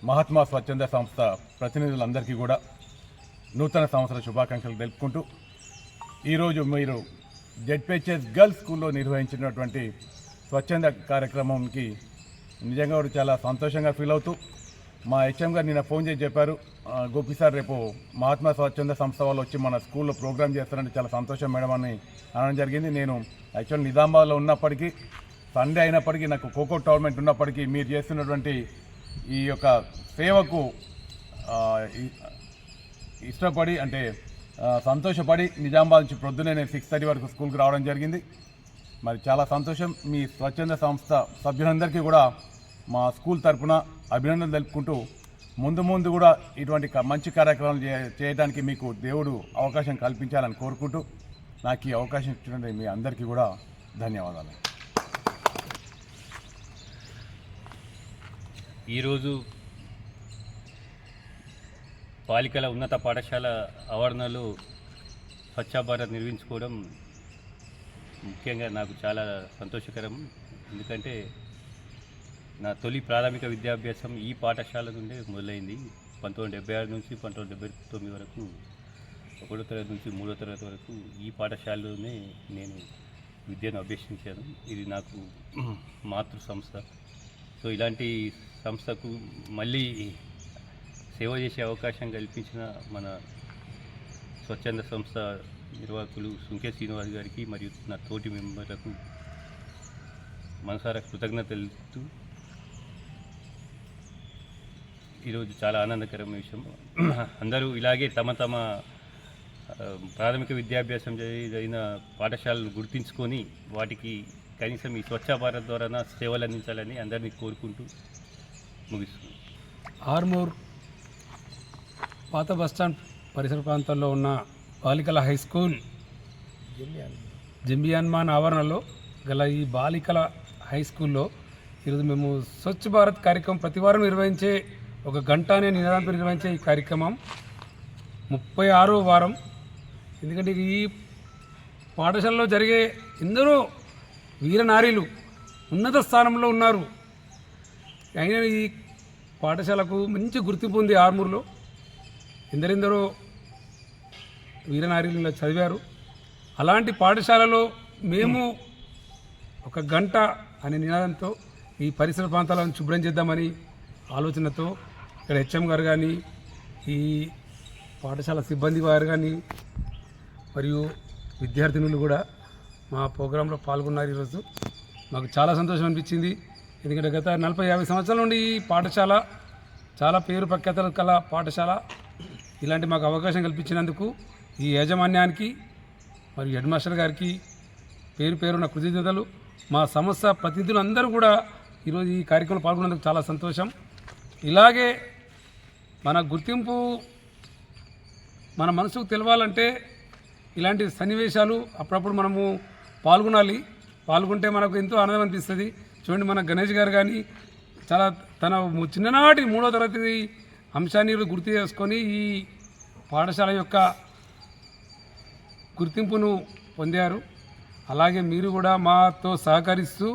మహాత్మా స్వచ్ఛంద సంస్థ ప్రతినిధులందరికీ కూడా నూతన సంవత్సర శుభాకాంక్షలు తెలుపుకుంటూ ఈరోజు మీరు జెడ్పీహెచ్ఎస్ గర్ల్స్ స్కూల్లో నిర్వహించినటువంటి స్వచ్ఛంద కార్యక్రమంకి నిజంగా కూడా చాలా సంతోషంగా ఫీల్ అవుతూ మా హెచ్ఎం గారు నిన్న ఫోన్ చేసి చెప్పారు, గోపి సార్ రేపు మహాత్మా స్వచ్ఛంద సంస్థ వాళ్ళు వచ్చి మన స్కూల్లో ప్రోగ్రామ్ చేస్తారంటే చాలా సంతోషం మేడం అని అనడం జరిగింది. నేను యాక్చువల్ నిజామాబాద్లో ఉన్నప్పటికీ సండే అయినప్పటికీ నాకు ఖోఖో టోర్నమెంట్ ఉన్నప్పటికీ మీరు చేస్తున్నటువంటి ఈ యొక్క సేవకు ఇష్టపడి అంటే సంతోషపడి నిజామాబాద్ నుంచి ప్రొద్దునే నేను 6:30 వరకు స్కూల్కి రావడం జరిగింది. మరి చాలా సంతోషం. మీ స్వచ్ఛంద సంస్థ సభ్యులందరికీ కూడా మా స్కూల్ తరఫున అభినందనలు తెలుపుకుంటూ ముందు కూడా ఇటువంటి మంచి కార్యక్రమాలు చేయడానికి మీకు దేవుడు అవకాశం కల్పించాలని కోరుకుంటూ నాకు ఈ అవకాశం ఇచ్చినటువంటి మీ అందరికీ కూడా ధన్యవాదాలు. ఈరోజు బాలికల ఉన్నత పాఠశాల ఆవరణలో స్వచ్ఛ భారత్ నిర్వహించుకోవడం ముఖ్యంగా నాకు చాలా సంతోషకరం. ఎందుకంటే నా తొలి ప్రాథమిక విద్యాభ్యాసం ఈ పాఠశాల నుండే మొదలైంది. 1976 నుంచి 1979 వరకు 1వ తరగతి నుంచి 3వ తరగతి వరకు ఈ పాఠశాలలోనే నేను విద్యను అభ్యసించాను. ఇది నాకు మాతృ సంస్థ. సో ఇలాంటి సంస్థకు మళ్ళీ సేవ చేసే అవకాశం కల్పించిన మన స్వచ్ఛంద సంస్థ నిర్వాహకులు సుంకే శ్రీనివాస్ గారికి మరియు నా తోటి మెంబర్లకు మనసారా కృతజ్ఞతలు తెలుపుతూ ఈరోజు చాలా ఆనందకరమైన విషయం. అందరూ ఇలాగే తమ ప్రాథమిక విద్యాభ్యాసం జరిగిన పాఠశాలను గుర్తించుకొని వాటికి కనీసం ఈ స్వచ్ఛ భారత్ ద్వారా సేవలు అందించాలని అందరినీ కోరుకుంటూ ముగిస్తున్నాను. ఆర్మూర్ పాత బస్టాండ్ పరిసర ప్రాంతాల్లో ఉన్న బాలికల హై స్కూల్ జంబియాన్మాన్ ఆవరణలో గల ఈ బాలికల హై స్కూల్లో ఈరోజు మేము స్వచ్ఛ భారత్ కార్యక్రమం ప్రతివారం నిర్వహించే ఒక గంట అనే నినాదంతో నిర్వహించే ఈ కార్యక్రమం 36వ వారం. ఎందుకంటే ఈ పాఠశాలలో జరిగే ఎందరో వీరనారీలు ఉన్నత స్థానంలో ఉన్నారు. అయినా ఈ పాఠశాలకు మంచి గుర్తింపు ఉంది. ఆర్మూర్లో ఎందరెందరో వీరనారీలు ఇలా చదివారు. అలాంటి పాఠశాలలో మేము ఒక గంట అనే నినాదంతో ఈ పరిసర ప్రాంతాలను శుభ్రం చేద్దామని ఆలోచనతో ఇక్కడ హెచ్ఎం గారు కానీ ఈ పాఠశాల సిబ్బంది వారు కానీ మరియు విద్యార్థినులు కూడా మా ప్రోగ్రాంలో పాల్గొన్నారు. ఈరోజు మాకు చాలా సంతోషం అనిపించింది. ఎందుకంటే గత 40-50 సంవత్సరాల నుండి ఈ పాఠశాల చాలా పేరు ప్రఖ్యాతలు కల పాఠశాల. ఇలాంటి మాకు అవకాశం కల్పించినందుకు ఈ యాజమాన్యానికి మరియు హెడ్ మాస్టర్ గారికి పేరున కృతజ్ఞతలు. మా సంస్థ ప్రతినిధులందరూ కూడా ఈరోజు ఈ కార్యక్రమంలో పాల్గొన్నందుకు చాలా సంతోషం. ఇలాగే మన గుర్తింపు మన మనసుకు తెలవాలంటే ఇలాంటి సన్నివేశాలు అప్పుడప్పుడు మనము పాల్గొనాలి. పాల్గొంటే మనకు ఎంతో ఆనందం అనిపిస్తుంది. చూడండి, మన గణేష్ గారు కానీ చాలా తన చిన్ననాటి 3వ తరగతి అంశాన్ని గుర్తు చేసుకొని ఈ పాఠశాల యొక్క గుర్తింపును పొందారు. అలాగే మీరు కూడా మాతో సహకరిస్తూ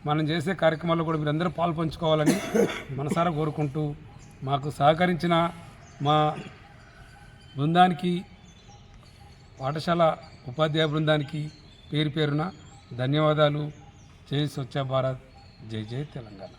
మనం చేసే కార్యక్రమాల్లో కూడా మీరందరూ పాల్పంచుకోవాలని మనసారా కోరుకుంటూ మాకు సహకరించిన మా బృందానికి, పాఠశాల ఉపాధ్యాయ బృందానికి పేరున ధన్యవాదాలు. జై స్వచ్ఛ భారత్, జై జై తెలంగాణ.